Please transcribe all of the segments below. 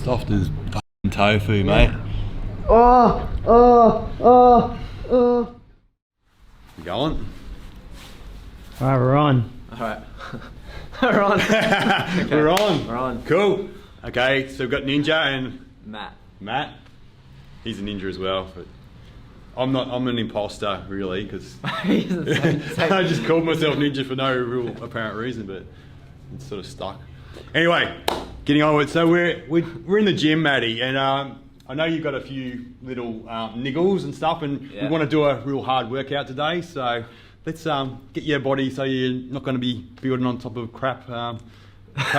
Soft as fucking tofu, mate. You going? Alright, we're on. Alright. We're on. Okay. We're on. We're on. Cool. Okay, so we've got Ninja and Matt. He's a ninja as well, but I'm not. I'm an imposter, really, because He's the same. I just called myself Ninja for no real apparent reason, but it's sort of stuck. Anyway, getting on with it. So we're in the gym, Maddie, and I know you've got a few little niggles and stuff, and we want to do a real hard workout today. So let's get your body so you're not going to be building on top of crap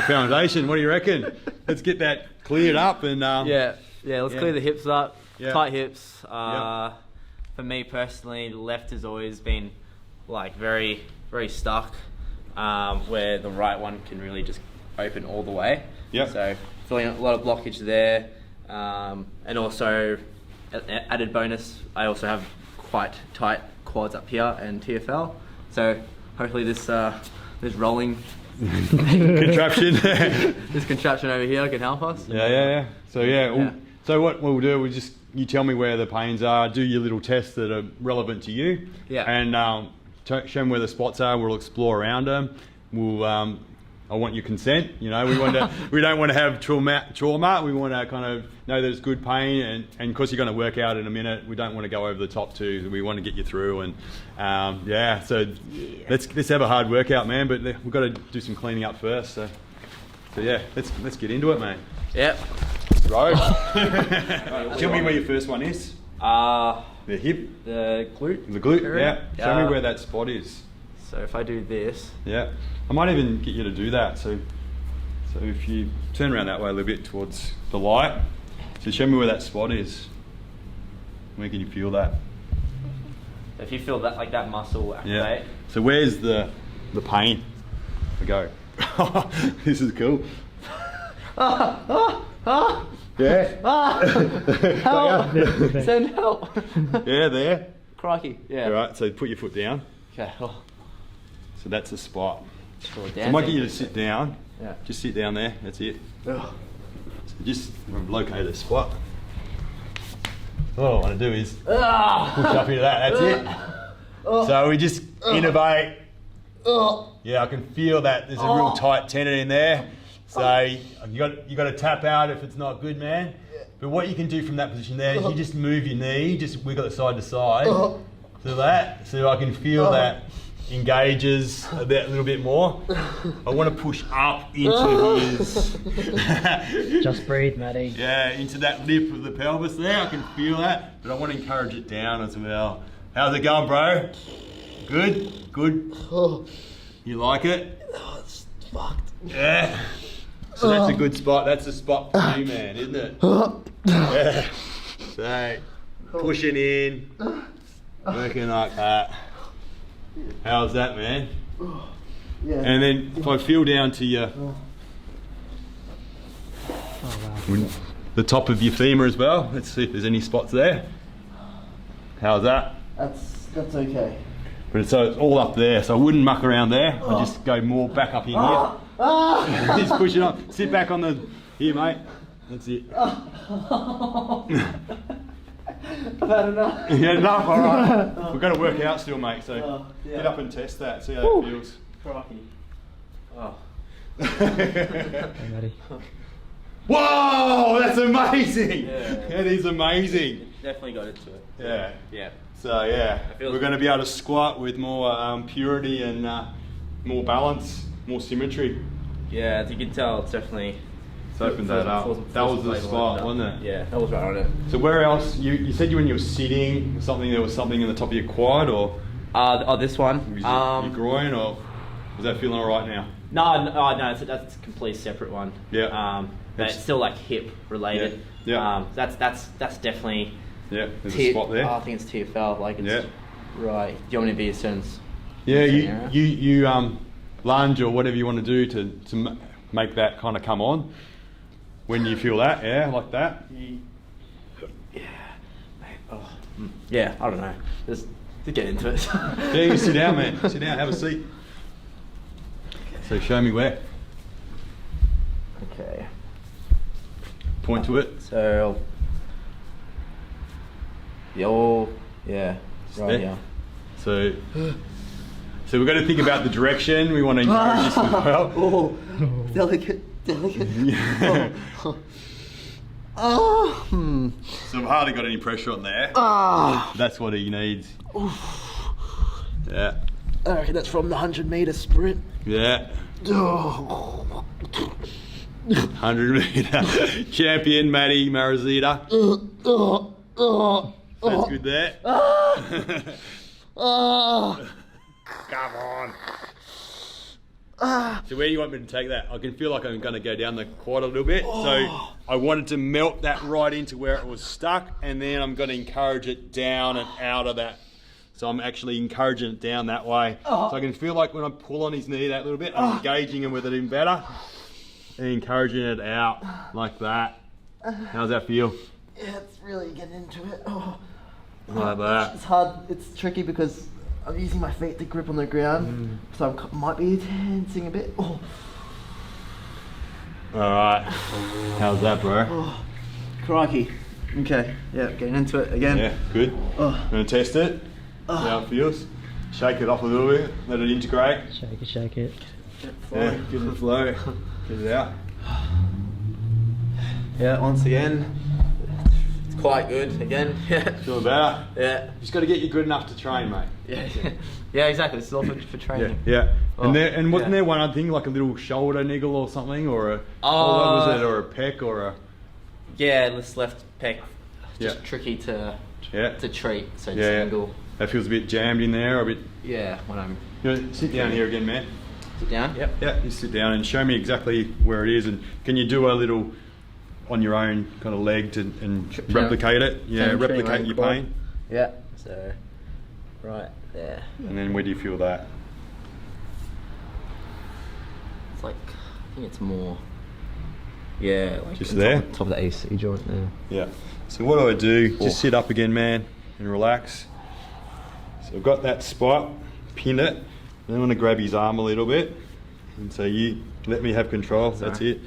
foundation. What do you reckon? Let's get that cleared up and let's clear the hips up. Yeah. Tight hips. For me personally, left has always been like very, very stuck, where the right one can really just open all the way. Yeah. So feeling a lot of blockage there, and also added bonus, I also have quite tight quads up here and TFL. So hopefully this rolling contraption. this contraption over here can help us. Yeah. So so what we'll do, you tell me where the pains are, do your little tests that are relevant to you, and show them where the spots are. We'll explore around them. I want your consent. You know, we don't want to have trauma. We want to kind of know that it's good pain, and of course you're going to work out in a minute. We don't want to go over the top too. We want to get you through, and so let's have a hard workout, man. But we've got to do some cleaning up first. So yeah, let's get into it, mate. Yep. Right. Tell me where your first one is. The hip. The glute. The glute. Yeah. Show me where that spot is. So if I do this. Yeah. I might even get you to do that. So if you turn around that way a little bit towards the light. So show me where that spot is. Where can you feel that? If you feel that, like that muscle activate. Yeah. So where's the pain? Go. This is cool. Yeah. Help! Send help! Yeah, there. Crikey. Yeah. All right. So put your foot down. Okay. So that's the spot. So I might get you to sit down. Yeah. Just sit down there. That's it. Ugh. So just locate the spot. All I want to do is push up into that. That's it. So we just innovate. Yeah, I can feel that there's a real tight tendon in there. So you got to tap out if it's not good, man. But what you can do from that position there is you just move your knee, just wiggle it side to side. So I can feel that engages a little bit more. I want to push up into his... Just breathe, Matty. Yeah, into that lip of the pelvis there. I can feel that, but I want to encourage it down as well. How's it going, bro? Good? Good? You like it? Oh, it's fucked. Yeah. So that's a good spot. That's the spot for you, man, isn't it? Yeah. So, pushing in, working like that. How's that, man? Yeah. And then if I feel down to your the top of your femur as well, let's see if there's any spots there. How's that? That's okay. But so it's all up there, so I wouldn't muck around there. I just go more back up in here. Just push it on. Sit back on the here, mate. That's it. I've had enough. You had enough? Alright. We've got to work out still, mate, so get up and test that, see how that feels. Crikey. Oh. Hey, Matty. Whoa, that's amazing! Yeah. That is amazing. Definitely got into it. Yeah. Yeah. So we're going to be able to squat with more purity and more balance, more symmetry. Yeah, as you can tell, it's definitely... Let's open that up. That was the spot, wasn't it? Yeah, that was right on it. So where else? You said when you were sitting, there was something in the top of your quad, or this one. your groin, or is that feeling all right now? No, that's a completely separate one. Yeah. But it's still like hip related. Yeah. That's definitely. Yeah. There's a spot there. I think it's TFL. Like it's right. Do you want me to be a certain? Yeah. You lunge or whatever you want to do to make that kind of come on. When you feel that, like that. Yeah, I don't know. Just get into it. Yeah, you sit down, man. Sit down, have a seat. So show me where. Okay. point to it. So, yeah, right here. So we've got to think about the direction. We want to encourage this as well. Oh, delicate. Yeah. Oh. So I've hardly got any pressure on there. That's what he needs. Yeah. I reckon that's from the 100-meter sprint. Yeah. Oh. 100-meter champion, Matty Marazita. That's good there. Come on. So where do you want me to take that? I can feel like I'm going to go down the quad a little bit. So I wanted to melt that right into where it was stuck, and then I'm going to encourage it down and out of that. So I'm actually encouraging it down that way. So I can feel like when I pull on his knee that little bit, I'm engaging him with it in better and encouraging it out like that. How's that feel? Yeah, it's really getting into it. Like that. It's hard. It's tricky because I'm using my feet to grip on the ground, so I might be tensing a bit. All right. How's that, bro? Crikey. Okay. Yeah, getting into it again. Yeah, good. I'm gonna test it. See how it feels. Shake it off a little bit. Let it integrate. Shake it. Yeah, get the flow. Get it out. Yeah, once again, it's quite good again. Feeling better? Yeah. Just got to get you good enough to train, mate. Yeah, exactly. This is all for training. Yeah. And wasn't there one other thing, like a little shoulder niggle or something, or a what was it, or a pec, or a? Yeah, this left pec, just tricky to treat. So just angle. That feels a bit jammed in there, or a bit. Yeah, when I'm. You know, sit down here again, man. Sit down. Yep. Yeah, you sit down and show me exactly where it is, and can you do a little on your own kind of leg to replicate it? Yeah, replicate your pain. Yeah. So, right there. And then where do you feel that? It's like, I think it's more. Yeah, like just there. Top of the AC joint there. Yeah. So what do I do? Just sit up again, man, and relax. So I've got that spot, pin it. Then I'm going to grab his arm a little bit, and so you let me have control. That's it.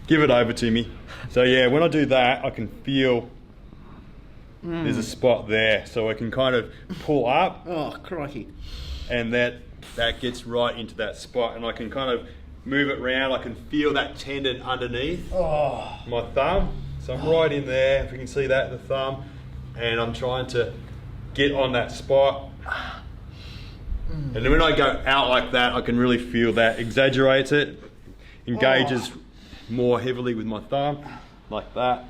Give it over to me. So yeah, when I do that, I can feel there's a spot there, so I can kind of pull up. Oh, crikey! And that gets right into that spot, and I can kind of move it around. I can feel that tendon underneath my thumb. So I'm right in there. If you can see that, the thumb, and I'm trying to get on that spot. And then when I go out like that, I can really feel that exaggerates it, engages more heavily with my thumb, like that.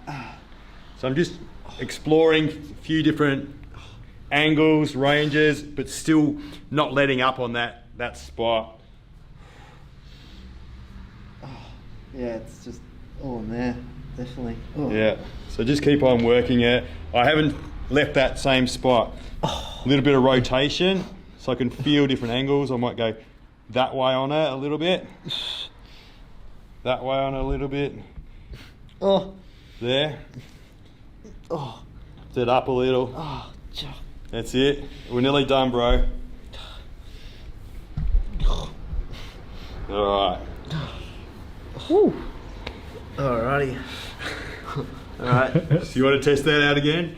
So I'm just exploring a few different angles, ranges, but still not letting up on that spot. Yeah, it's just in there, definitely. Yeah, so just keep on working it. I haven't left that same spot. A little bit of rotation. So I can feel different angles. I might go that way on it a little bit. That way on it a little bit. There. Lift it up a little. That's it. We're nearly done, bro. Alright. Alrighty. Alright. So you want to test that out again?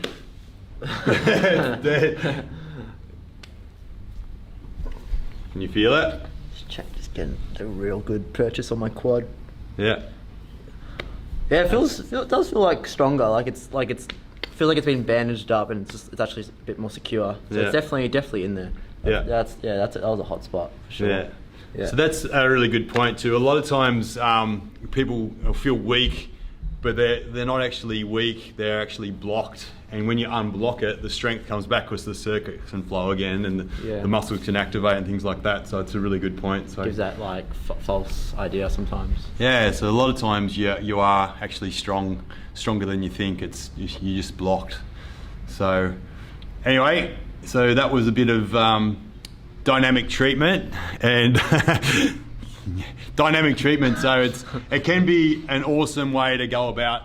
Can you feel it? Just getting a real good purchase on my quad. Yeah. Yeah, it does feel like stronger. I feel like it's been bandaged up and it's actually a bit more secure. So it's definitely in there. That was a hot spot for sure. Yeah. So that's a really good point too. A lot of times people feel weak, but they're not actually weak. They're actually blocked. And when you unblock it, the strength comes back because the circuit can flow again, and the muscles can activate and things like that. So it's a really good point. So gives that like false idea sometimes. Yeah. So a lot of times you are actually stronger than you think. You're just blocked. So anyway, so that was a bit of dynamic treatment and. Dynamic treatment. So it can be an awesome way to go about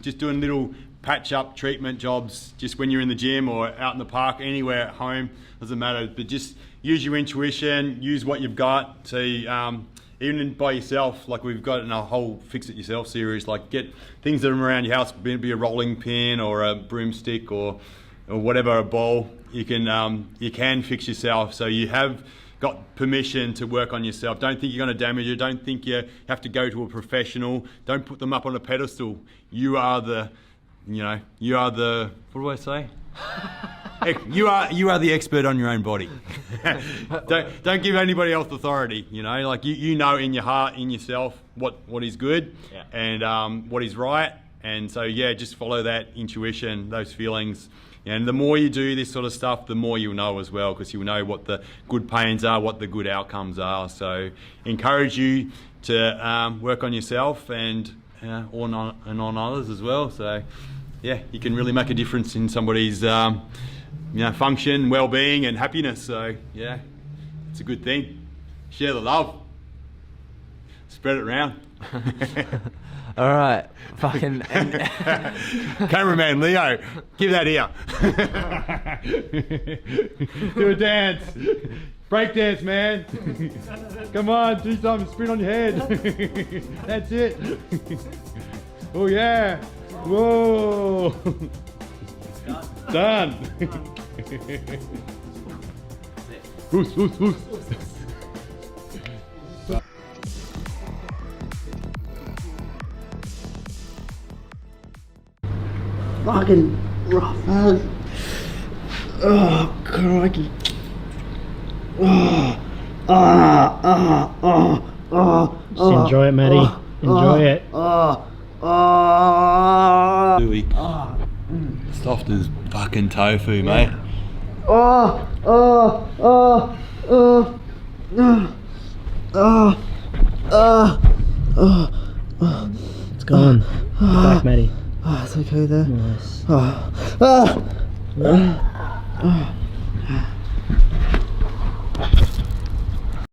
just doing little patch-up treatment jobs just when you're in the gym or out in the park, anywhere at home, doesn't matter, but just use your intuition, use what you've got. So even by yourself, like we've got in our whole Fix It Yourself series, like get things that are around your house, be a rolling pin or a broomstick or whatever, a ball, you can fix yourself. So you have got permission to work on yourself. Don't think you're going to damage it. Don't think you have to go to a professional. Don't put them up on a pedestal. You are the, what do I say? You are the expert on your own body. don't give anybody else authority. Like you know in your heart, in yourself, what is good and what is right. And so just follow that intuition, those feelings. And the more you do this sort of stuff, the more you'll know as well, because you'll know what the good pains are, what the good outcomes are. So encourage you to work on yourself and on others as well. So you can really make a difference in somebody's function, well-being and happiness. So it's a good thing. Share the love. Spread it around. All right, fucking cameraman Leo, give that here. Do a dance, break dance, man. Come on, do something, spin on your head. That's it. Oh yeah, whoa. Done. Whoos, whoos, whoos. Fucking rough, man. Oh, crikey. Just enjoy it, Matty. Enjoy it. Soft as fucking tofu, mate. It's gone. Back, Matty. It's okay there. Nice.